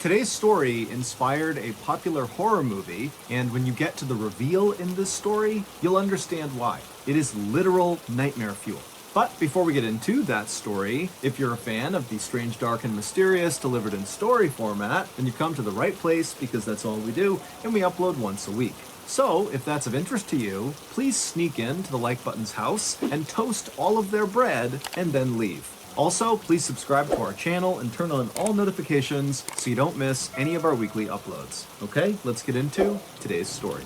Today's story inspired a popular horror movie, and when you get to the reveal in this story, you'll understand why. It is literal nightmare fuel. But before we get into that story, if you're a fan of the strange, dark, and mysterious delivered in story format, then you've come to the right place because that's all we do, and we upload once a week. So, if that's of interest to you, please sneak into the like button's house and toast all of their bread and then leave. Also, please subscribe to our channel and turn on all notifications so you don't miss any of our weekly uploads. Okay, let's get into today's story.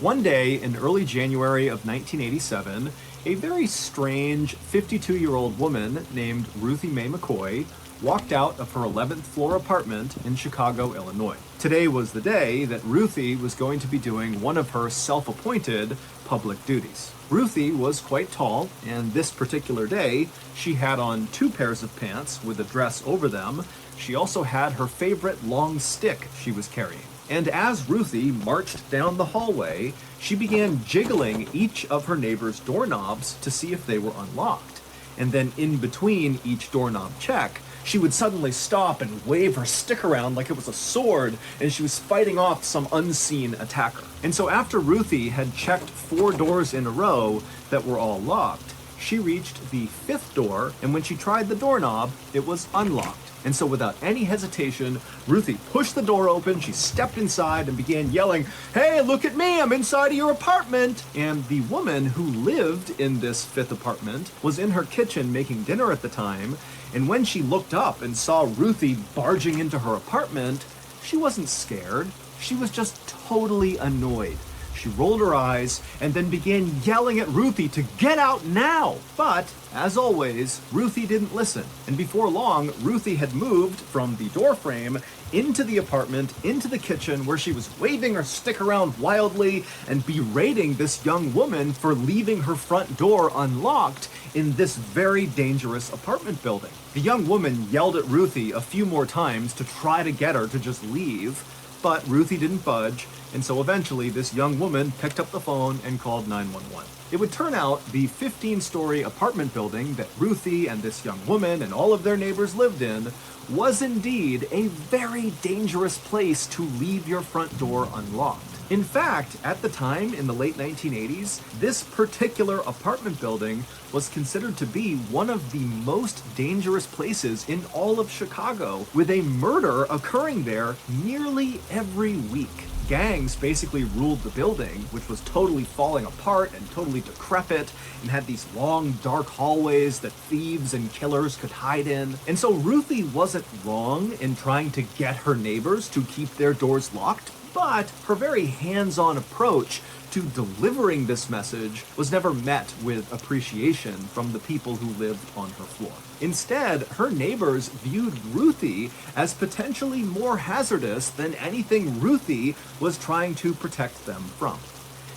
One day in early January of 1987, a very strange 52-year-old woman named Ruthie Mae McCoy walked out of her 11th floor apartment in Chicago, Illinois. Today was the day that Ruthie was going to be doing one of her self-appointed public duties. Ruthie was quite tall, and this particular day, she had on 2 pairs of pants with a dress over them. She also had her favorite long stick she was carrying. And as Ruthie marched down the hallway, she began jiggling each of her neighbors' doorknobs to see if they were unlocked. And then in between each doorknob check, she would suddenly stop and wave her stick around like it was a sword, and she was fighting off some unseen attacker. And so after Ruthie had checked 4 doors in a row that were all locked, she reached the 5th door, and when she tried the doorknob, it was unlocked. And so without any hesitation, Ruthie pushed the door open, she stepped inside and began yelling, "Hey, look at me, I'm inside of your apartment!" And the woman who lived in this 5th apartment was in her kitchen making dinner at the time, and when she looked up and saw Ruthie barging into her apartment, she wasn't scared, she was just totally annoyed. She rolled her eyes and then began yelling at Ruthie to get out now. But, as always, Ruthie didn't listen. And before long, Ruthie had moved from the doorframe into the apartment, into the kitchen, where she was waving her stick around wildly and berating this young woman for leaving her front door unlocked in this very dangerous apartment building. The young woman yelled at Ruthie a few more times to try to get her to just leave, but Ruthie didn't budge, and so eventually this young woman picked up the phone and called 911. It would turn out the 15-story apartment building that Ruthie and this young woman and all of their neighbors lived in was indeed a very dangerous place to leave your front door unlocked. In fact, at the time, in the late 1980s, this particular apartment building was considered to be one of the most dangerous places in all of Chicago, with a murder occurring there nearly every week. Gangs basically ruled the building, which was totally falling apart and totally decrepit, and had these long, dark hallways that thieves and killers could hide in. And so Ruthie wasn't wrong in trying to get her neighbors to keep their doors locked, but her very hands-on approach to delivering this message was never met with appreciation from the people who lived on her floor. Instead, her neighbors viewed Ruthie as potentially more hazardous than anything Ruthie was trying to protect them from.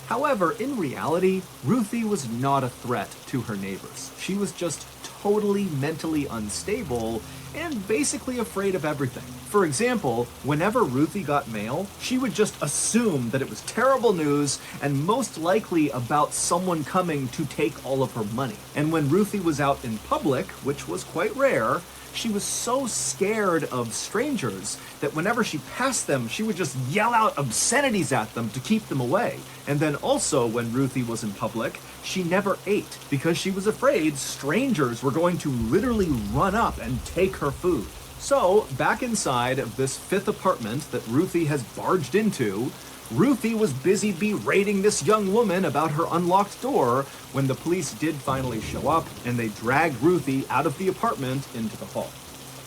However, in reality, Ruthie was not a threat to her neighbors. She was just totally mentally unstable and basically afraid of everything. For example, whenever Ruthie got mail, she would just assume that it was terrible news and most likely about someone coming to take all of her money. And when Ruthie was out in public, which was quite rare, she was so scared of strangers that whenever she passed them, she would just yell out obscenities at them to keep them away. And then also, when Ruthie was in public, she never ate because she was afraid strangers were going to literally run up and take her food. So, back inside of this 5th apartment that Ruthie has barged into, Ruthie was busy berating this young woman about her unlocked door when the police did finally show up, and they dragged Ruthie out of the apartment into the hall.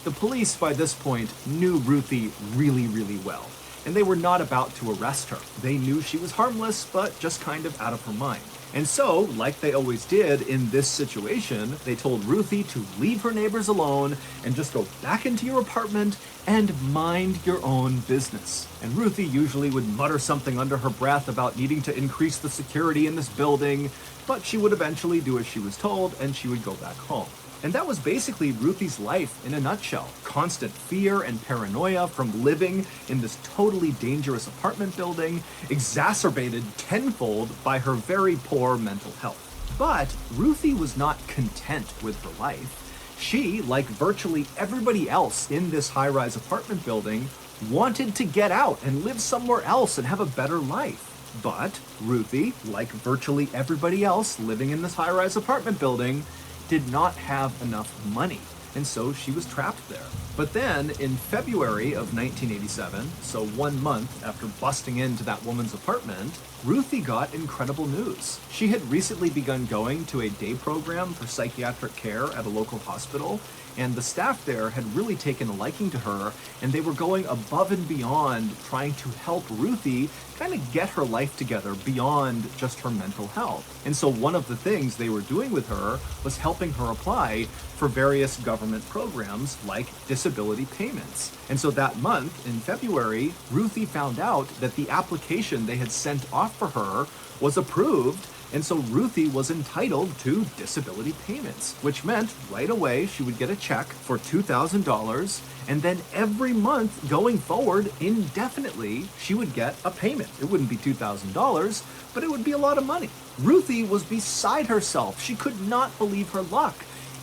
The police, by this point, knew Ruthie really, really well, and they were not about to arrest her. They knew she was harmless, but just kind of out of her mind. And so, like they always did in this situation, they told Ruthie to leave her neighbors alone and just go back into your apartment and mind your own business. And Ruthie usually would mutter something under her breath about needing to increase the security in this building, but she would eventually do as she was told and she would go back home. And that was basically Ruthie's life in a nutshell. Constant fear and paranoia from living in this totally dangerous apartment building, exacerbated tenfold by her very poor mental health. But Ruthie was not content with her life. She, like virtually everybody else in this high-rise apartment building, wanted to get out and live somewhere else and have a better life. But Ruthie, like virtually everybody else living in this high-rise apartment building, did not have enough money, and so she was trapped there. But then, in February of 1987, so 1 month after busting into that woman's apartment, Ruthie got incredible news. She had recently begun going to a day program for psychiatric care at a local hospital, and the staff there had really taken a liking to her, and they were going above and beyond trying to help Ruthie kind of get her life together beyond just her mental health. And so one of the things they were doing with her was helping her apply for various government programs like disability payments. And so that month, in February, Ruthie found out that the application they had sent off for her was approved, and so Ruthie was entitled to disability payments, which meant right away she would get a check for $2,000, and then every month going forward indefinitely, she would get a payment. It wouldn't be $2,000, but it would be a lot of money. Ruthie was beside herself. She could not believe her luck.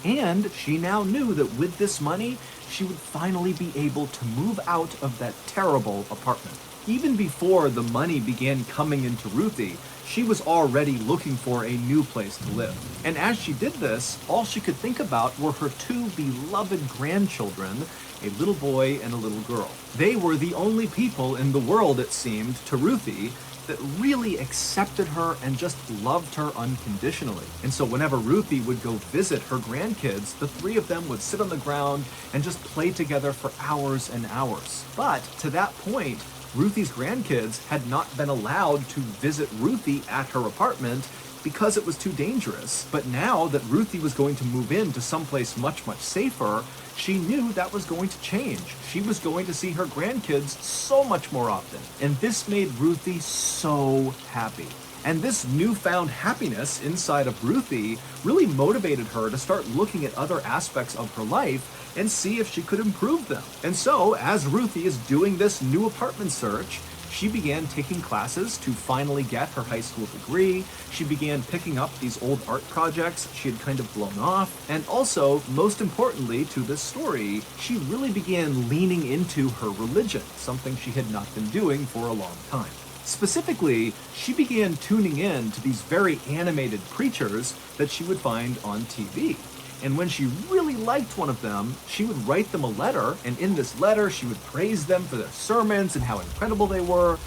And she now knew that with this money, she would finally be able to move out of that terrible apartment. Even before the money began coming into Ruthie, she was already looking for a new place to live. And as she did this, all she could think about were her two beloved grandchildren, a little boy and a little girl. They were the only people in the world, it seemed, to Ruthie that really accepted her and just loved her unconditionally. And so whenever Ruthie would go visit her grandkids, the three of them would sit on the ground and just play together for hours and hours. But to that point, Ruthie's grandkids had not been allowed to visit Ruthie at her apartment because it was too dangerous. But now that Ruthie was going to move into someplace much, much safer, she knew that was going to change. She was going to see her grandkids so much more often. And this made Ruthie so happy. And this newfound happiness inside of Ruthie really motivated her to start looking at other aspects of her life and see if she could improve them. And so, as Ruthie is doing this new apartment search, she began taking classes to finally get her high school degree. She began picking up these old art projects she had kind of blown off. And also, most importantly to this story, she really began leaning into her religion, something she had not been doing for a long time. Specifically, she began tuning in to these very animated preachers that she would find on TV. And when she really liked one of them, she would write them a letter, and in this letter she would praise them for their sermons and how incredible they were,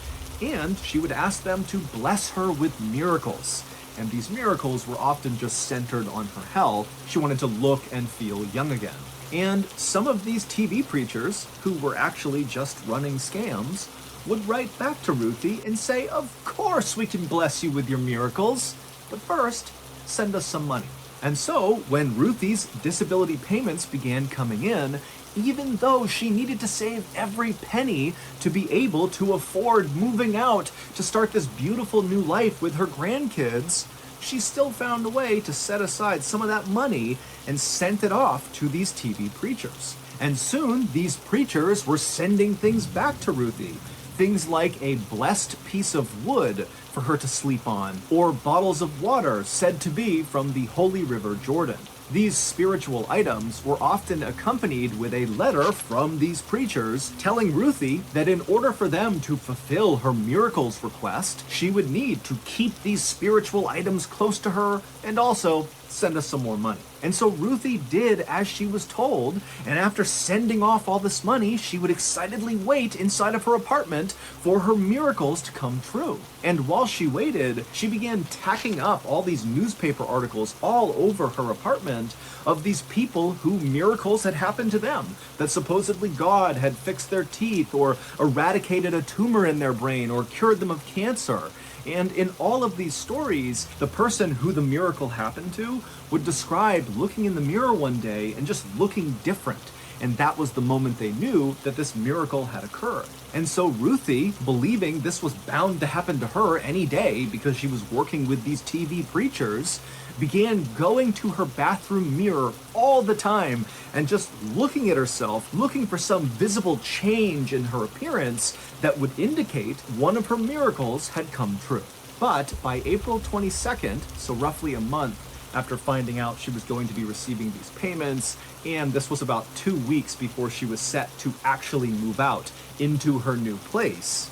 and she would ask them to bless her with miracles. And these miracles were often just centered on her health. She wanted to look and feel young again. And some of these TV preachers, who were actually just running scams, would write back to Ruthie and say, "Of course we can bless you with your miracles, but first, send us some money." And so, when Ruthie's disability payments began coming in, even though she needed to save every penny to be able to afford moving out to start this beautiful new life with her grandkids, she still found a way to set aside some of that money and sent it off to these TV preachers. And soon, these preachers were sending things back to Ruthie. Things like a blessed piece of wood for her to sleep on, or bottles of water said to be from the holy river Jordan. These spiritual items were often accompanied with a letter from these preachers telling Ruthie that in order for them to fulfill her miracles request, she would need to keep these spiritual items close to her and also send us some more money. And so Ruthie did as she was told, and after sending off all this money, she would excitedly wait inside of her apartment for her miracles to come true. And while she waited, she began tacking up all these newspaper articles all over her apartment of these people who miracles had happened to them, that supposedly God had fixed their teeth or eradicated a tumor in their brain or cured them of cancer. And in all of these stories, the person who the miracle happened to would describe looking in the mirror one day and just looking different. and that was the moment they knew that this miracle had occurred. And so Ruthie, believing this was bound to happen to her any day because she was working with these TV preachers, began going to her bathroom mirror all the time and just looking at herself, looking for some visible change in her appearance that would indicate one of her miracles had come true. But by April 22nd, so roughly a month after finding out she was going to be receiving these payments, and this was about 2 weeks before she was set to actually move out into her new place,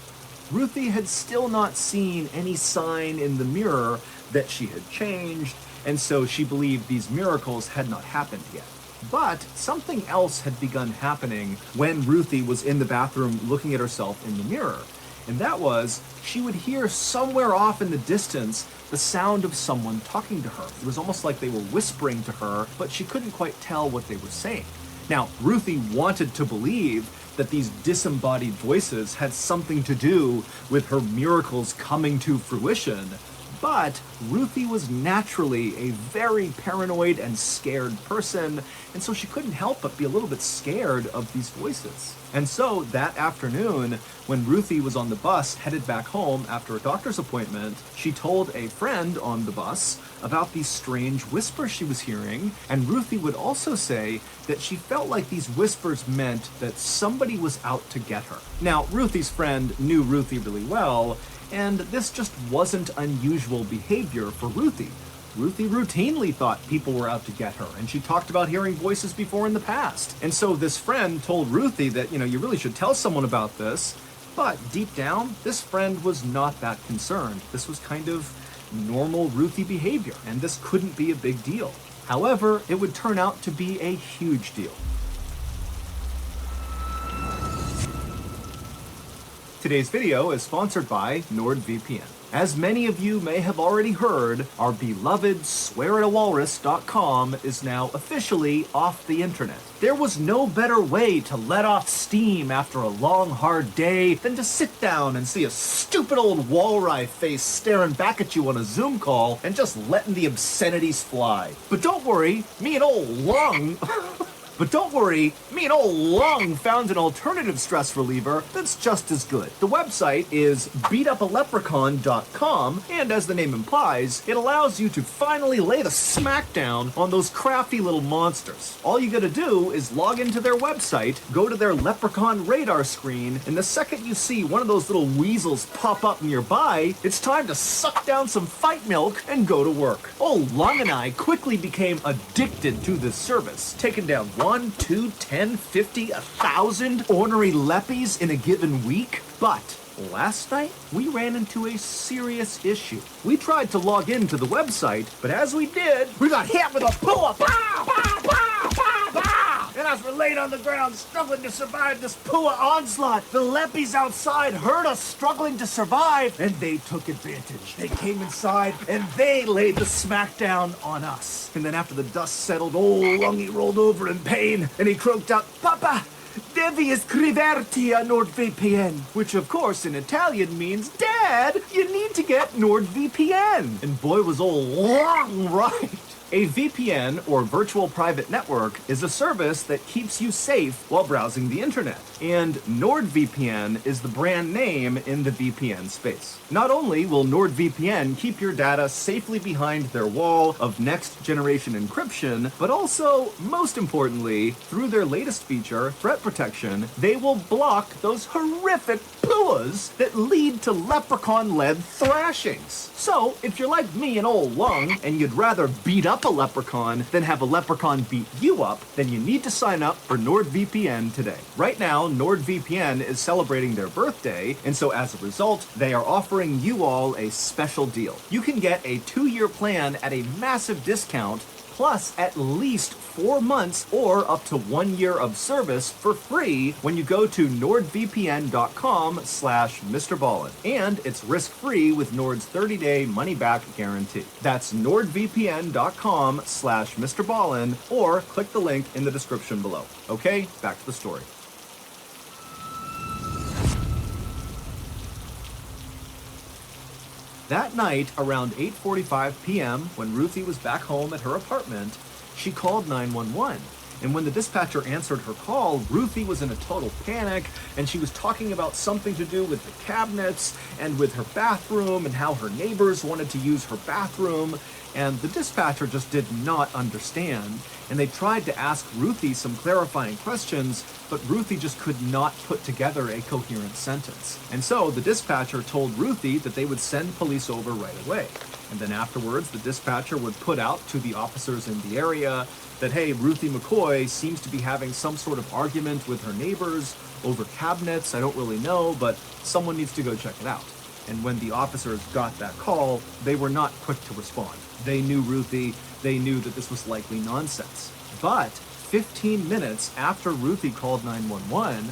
Ruthie had still not seen any sign in the mirror that she had changed, and so she believed these miracles had not happened yet. But something else had begun happening when Ruthie was in the bathroom looking at herself in the mirror. And that was, she would hear somewhere off in the distance the sound of someone talking to her. It was almost like they were whispering to her, but she couldn't quite tell what they were saying. Now, Ruthie wanted to believe that these disembodied voices had something to do with her miracles coming to fruition, but Ruthie was naturally a very paranoid and scared person, and so she couldn't help but be a little bit scared of these voices. And so that afternoon, when Ruthie was on the bus headed back home after a doctor's appointment, she told a friend on the bus about these strange whispers she was hearing, and Ruthie would also say that she felt like these whispers meant that somebody was out to get her. Now, Ruthie's friend knew Ruthie really well, and this just wasn't unusual behavior for Ruthie. Ruthie routinely thought people were out to get her, and she talked about hearing voices before in the past. And so this friend told Ruthie that, you really should tell someone about this, but deep down, this friend was not that concerned. This was kind of normal Ruthie behavior, and this couldn't be a big deal. However, it would turn out to be a huge deal. Today's video is sponsored by NordVPN. As many of you may have already heard, our beloved swearatawalrus.com is now officially off the internet. There was no better way to let off steam after a long, hard day than to sit down and see a stupid old walleye face staring back at you on a Zoom call and just letting the obscenities fly. But don't worry, me and old Lung found an alternative stress reliever that's just as good. The website is beatupaleprechaun.com, and as the name implies, it allows you to finally lay the smackdown on those crafty little monsters. All you gotta do is log into their website, go to their leprechaun radar screen, and the second you see one of those little weasels pop up nearby, it's time to suck down some fight milk and go to work. Old Lung and I quickly became addicted to this service, taking down 1, 2, 10, 50, 1,000 ornery leppies in a given week. But last night, we ran into a serious issue. We tried to log into the website, but as we did, we got hit with a pull-up. Pow, pow, pow, pow, pow! And as we're laid on the ground, struggling to survive this Pua onslaught, the leppies outside heard us struggling to survive, and they took advantage. They came inside, and they laid the smackdown on us. And then after the dust settled, old Lungy rolled over in pain, and he croaked out, "Papa, devi iscriverti a NordVPN," which of course in Italian means, "Dad, you need to get NordVPN." And boy was old Lung right. A VPN, or virtual private network, is a service that keeps you safe while browsing the internet. And NordVPN is the brand name in the VPN space. Not only will NordVPN keep your data safely behind their wall of next-generation encryption, but also, most importantly, through their latest feature, Threat Protection, they will block those horrific puas that lead to leprechaun-led thrashings. So, if you're like me and old Lung, and you'd rather beat up a leprechaun than have a leprechaun beat you up, then you need to sign up for NordVPN today. Right now, NordVPN is celebrating their birthday, and so as a result, they are offering you all a special deal. You can get a 2-year plan at a massive discount, plus at least 4 months or up to 1 year of service for free when you go to nordvpn.com/MrBallin. And it's risk-free with Nord's 30-day money-back guarantee. That's nordvpn.com/MrBallin, or click the link in the description below. Okay, back to the story. That night, around 8:45 p.m., when Ruthie was back home at her apartment, she called 911, And when the dispatcher answered her call, Ruthie was in a total panic, and she was talking about something to do with the cabinets and with her bathroom and how her neighbors wanted to use her bathroom. And the dispatcher just did not understand. And they tried to ask Ruthie some clarifying questions, but Ruthie just could not put together a coherent sentence. And so the dispatcher told Ruthie that they would send police over right away. And then afterwards, the dispatcher would put out to the officers in the area that, hey, Ruthie McCoy seems to be having some sort of argument with her neighbors over cabinets. I don't really know, but someone needs to go check it out. And when the officers got that call, they were not quick to respond. They knew Ruthie. They knew that this was likely nonsense. But 15 minutes after Ruthie called 911,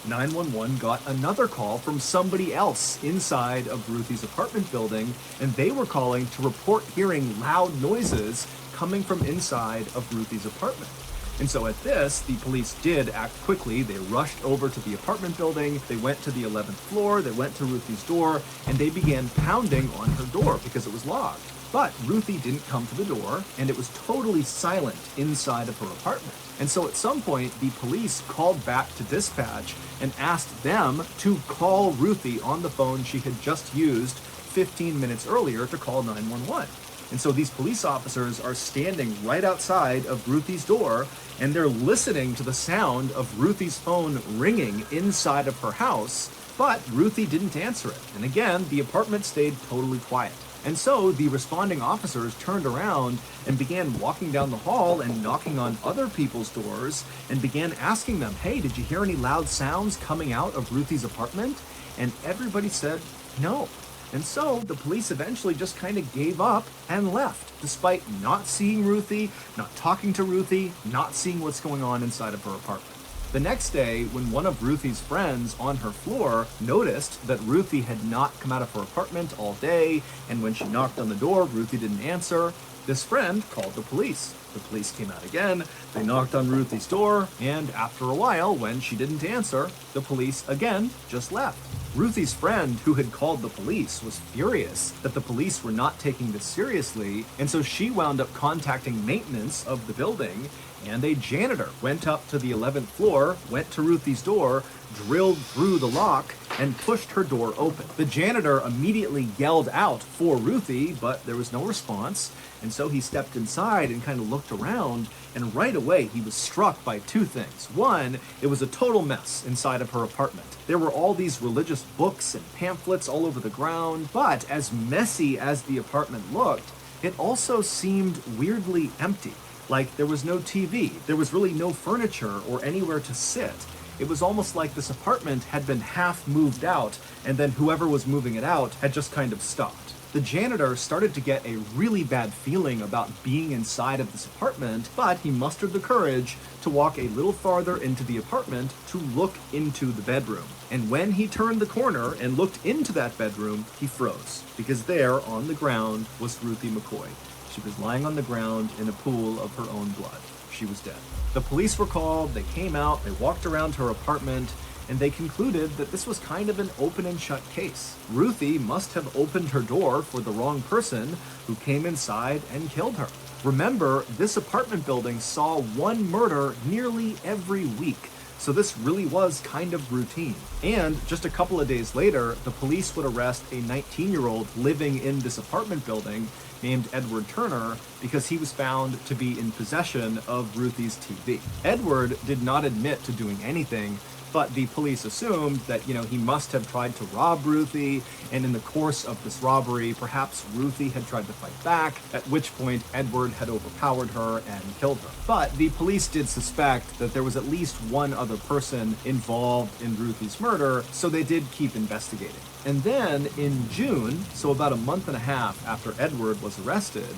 911 got another call from somebody else inside of Ruthie's apartment building, and they were calling to report hearing loud noises coming from inside of Ruthie's apartment. And so at this, the police did act quickly. They rushed over to the apartment building, they went to the 11th floor, they went to Ruthie's door, and they began pounding on her door because it was locked. But Ruthie didn't come to the door, and it was totally silent inside of her apartment. And so at some point, the police called back to dispatch and asked them to call Ruthie on the phone she had just used 15 minutes earlier to call 911. And so these police officers are standing right outside of Ruthie's door, and they're listening to the sound of Ruthie's phone ringing inside of her house, but Ruthie didn't answer it. And again, the apartment stayed totally quiet. And so the responding officers turned around and began walking down the hall and knocking on other people's doors and began asking them, hey, did you hear any loud sounds coming out of Ruthie's apartment? And everybody said no. And so the police eventually just kind of gave up and left, despite not seeing Ruthie, not talking to Ruthie, not seeing what's going on inside of her apartment. The next day, when one of Ruthie's friends on her floor noticed that Ruthie had not come out of her apartment all day, and when she knocked on the door, Ruthie didn't answer, this friend called the police. The police came out again, they knocked on Ruthie's door, and after a while, when she didn't answer, the police again just left. Ruthie's friend, who had called the police, was furious that the police were not taking this seriously, and so she wound up contacting maintenance of the building, and a janitor went up to the 11th floor, went to Ruthie's door, drilled through the lock, and pushed her door open. The janitor immediately yelled out for Ruthie, but there was no response, and so he stepped inside and kind of looked around, and right away he was struck by two things. One, it was a total mess inside of her apartment. There were all these religious books and pamphlets all over the ground, but as messy as the apartment looked, it also seemed weirdly empty. Like there was no TV, there was really no furniture or anywhere to sit. It was almost like this apartment had been half moved out, and then whoever was moving it out had just kind of stopped. The janitor started to get a really bad feeling about being inside of this apartment, but he mustered the courage to walk a little farther into the apartment to look into the bedroom. And when he turned the corner and looked into that bedroom, he froze, because there on the ground was Ruthie McCoy. She was lying on the ground in a pool of her own blood. She was dead. The police were called, they came out, they walked around her apartment, and they concluded that this was kind of an open and shut case. Ruthie must have opened her door for the wrong person who came inside and killed her. Remember, this apartment building saw one murder nearly every week, so this really was kind of routine. And just a couple of days later, the police would arrest a 19-year-old living in this apartment building named Edward Turner because he was found to be in possession of Ruthie's TV. Edward did not admit to doing anything, but the police assumed that, he must have tried to rob Ruthie, and in the course of this robbery, perhaps Ruthie had tried to fight back, at which point Edward had overpowered her and killed her. But the police did suspect that there was at least one other person involved in Ruthie's murder, so they did keep investigating. And then in June, so about a month and a half after Edward was arrested,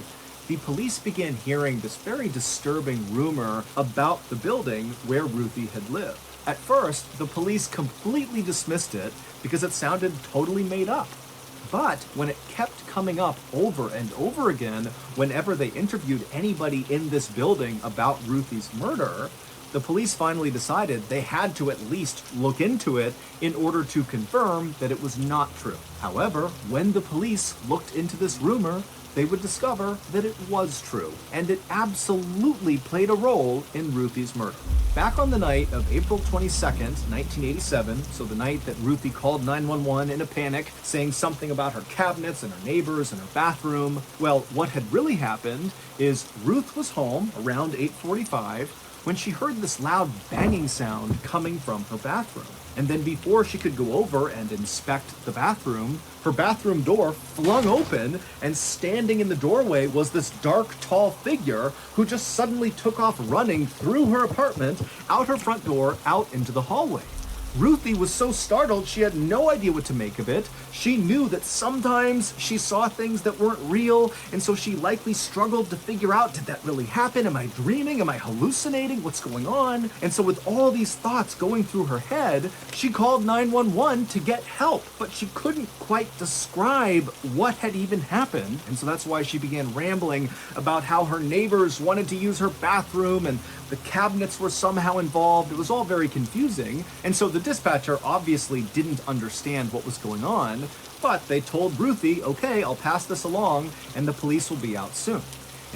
the police began hearing this very disturbing rumor about the building where Ruthie had lived. At first, the police completely dismissed it because it sounded totally made up. But when it kept coming up over and over again, whenever they interviewed anybody in this building about Ruthie's murder, the police finally decided they had to at least look into it in order to confirm that it was not true. However, when the police looked into this rumor, they would discover that it was true, and it absolutely played a role in Ruthie's murder. Back on the night of April 22nd, 1987, so the night that Ruthie called 911 in a panic, saying something about her cabinets and her neighbors and her bathroom, well, what had really happened is Ruth was home around 8:45 when she heard this loud banging sound coming from her bathroom. And then before she could go over and inspect the bathroom, her bathroom door flung open, and standing in the doorway was this dark, tall figure who just suddenly took off running through her apartment, out her front door, out into the hallway. Ruthie was so startled she had no idea what to make of it. She knew that sometimes she saw things that weren't real, and so she likely struggled to figure out, did that really happen? Am I dreaming? Am I hallucinating? What's going on? And so with all these thoughts going through her head, she called 911 to get help, but she couldn't quite describe what had even happened. And so that's why she began rambling about how her neighbors wanted to use her bathroom and the cabinets were somehow involved. It was all very confusing. And so the dispatcher obviously didn't understand what was going on, but they told Ruthie, okay, I'll pass this along and the police will be out soon.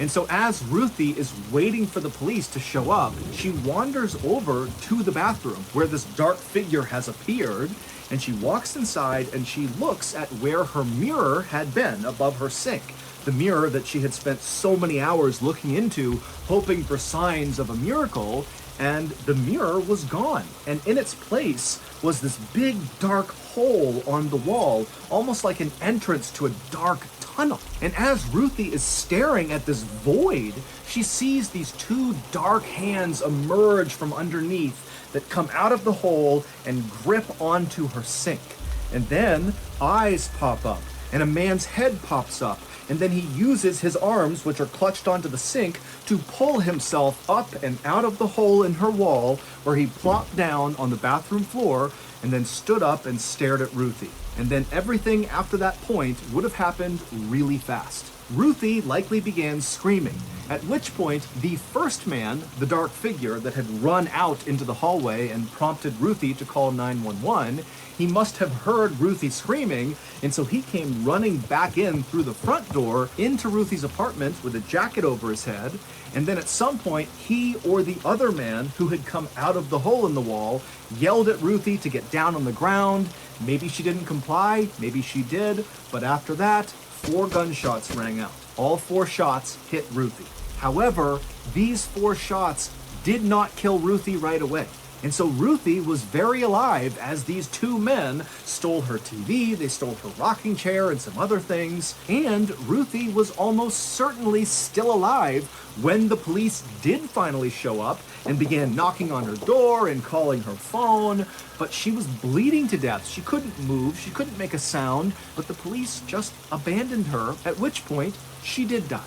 And so as Ruthie is waiting for the police to show up, she wanders over to the bathroom where this dark figure has appeared, and she walks inside and she looks at where her mirror had been above her sink. The mirror that she had spent so many hours looking into, hoping for signs of a miracle, and the mirror was gone. And in its place was this big dark hole on the wall, almost like an entrance to a dark tunnel. And as Ruthie is staring at this void, she sees these two dark hands emerge from underneath that come out of the hole and grip onto her sink. And then eyes pop up, and a man's head pops up, and then he uses his arms, which are clutched onto the sink, to pull himself up and out of the hole in her wall, where he plopped down on the bathroom floor and then stood up and stared at Ruthie. And then everything after that point would have happened really fast. Ruthie likely began screaming, at which point the first man, the dark figure that had run out into the hallway and prompted Ruthie to call 911, he must have heard Ruthie screaming, and so he came running back in through the front door into Ruthie's apartment with a jacket over his head, and then at some point he or the other man who had come out of the hole in the wall yelled at Ruthie to get down on the ground. Maybe she didn't comply, maybe she did, but after that, 4 gunshots rang out. All 4 shots hit Ruthie. However, these 4 shots did not kill Ruthie right away. And so Ruthie was very alive as these 2 men stole her TV, they stole her rocking chair and some other things, and Ruthie was almost certainly still alive when the police did finally show up and began knocking on her door and calling her phone, but she was bleeding to death. She couldn't move, she couldn't make a sound, but the police just abandoned her, at which point she did die.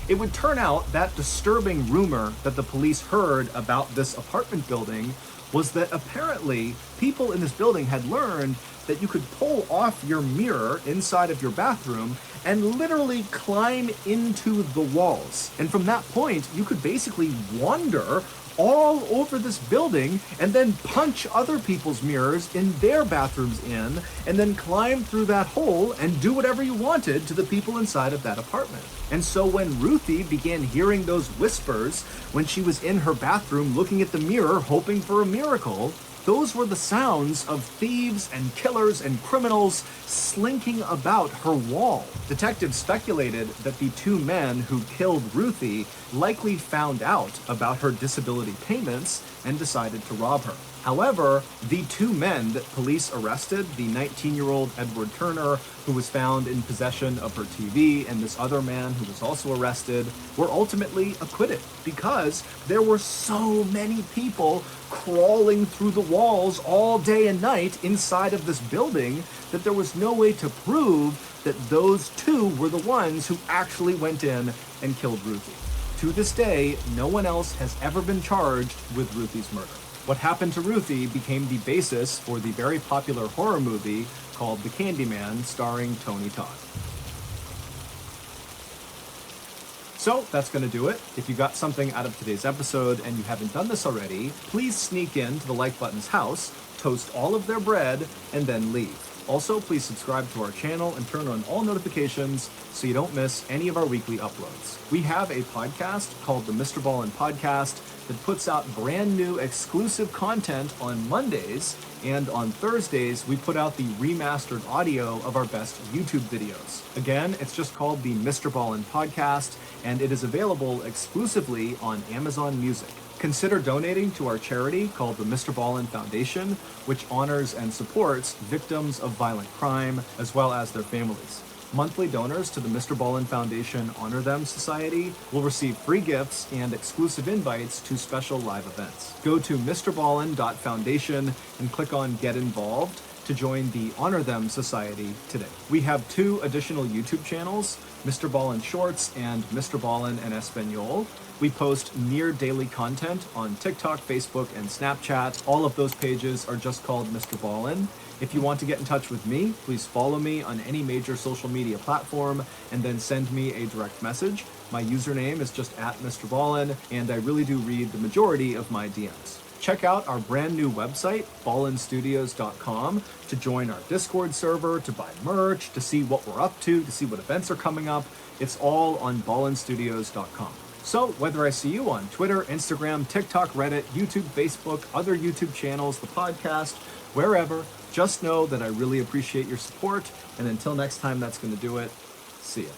It would turn out that disturbing rumor that the police heard about this apartment building was that apparently people in this building had learned that you could pull off your mirror inside of your bathroom and literally climb into the walls. And from that point, you could basically wander all over this building and then punch other people's mirrors in their bathrooms in, and then climb through that hole and do whatever you wanted to the people inside of that apartment. And so when Ruthie began hearing those whispers when she was in her bathroom looking at the mirror hoping for a miracle, those were the sounds of thieves and killers and criminals slinking about her wall. Detectives speculated that the 2 men who killed Ruthie likely found out about her disability payments and decided to rob her. However, the 2 men that police arrested, the 19-year-old Edward Turner, who was found in possession of her TV, and this other man who was also arrested, were ultimately acquitted because there were so many people crawling through the walls all day and night inside of this building that there was no way to prove that those 2 were the ones who actually went in and killed Ruthie. To this day, no one else has ever been charged with Ruthie's murder. What happened to Ruthie became the basis for the very popular horror movie called The Candyman, starring Tony Todd. So that's going to do it. If you got something out of today's episode and you haven't done this already, please sneak into the Like Button's house, toast all of their bread, and then leave. Also, please subscribe to our channel and turn on all notifications so you don't miss any of our weekly uploads. We have a podcast called the Mr. Ballin Podcast that puts out brand new exclusive content on Mondays, and on Thursdays we put out the remastered audio of our best YouTube videos. Again, it's just called the Mr. Ballin Podcast, and it is available exclusively on Amazon Music. Consider donating to our charity called the Mr. Ballin Foundation, which honors and supports victims of violent crime as well as their families. Monthly donors to the Mr. Ballin Foundation Honor Them Society will receive free gifts and exclusive invites to special live events. Go to mrballin.foundation and click on Get Involved to join the Honor Them Society today. We have 2 additional YouTube channels, Mr. Ballin Shorts and Mr. Ballin en Espanol. We post near daily content on TikTok, Facebook, and Snapchat. All of those pages are just called Mr. Ballin. If you want to get in touch with me, please follow me on any major social media platform and then send me a direct message. My username is just @Mr. Ballin, and I really do read the majority of my DMs. Check out our brand new website, ballinstudios.com, to join our Discord server, to buy merch, to see what we're up to see what events are coming up. It's all on ballinstudios.com. So whether I see you on Twitter, Instagram, TikTok, Reddit, YouTube, Facebook, other YouTube channels, the podcast, wherever, just know that I really appreciate your support. And until next time, that's going to do it. See ya.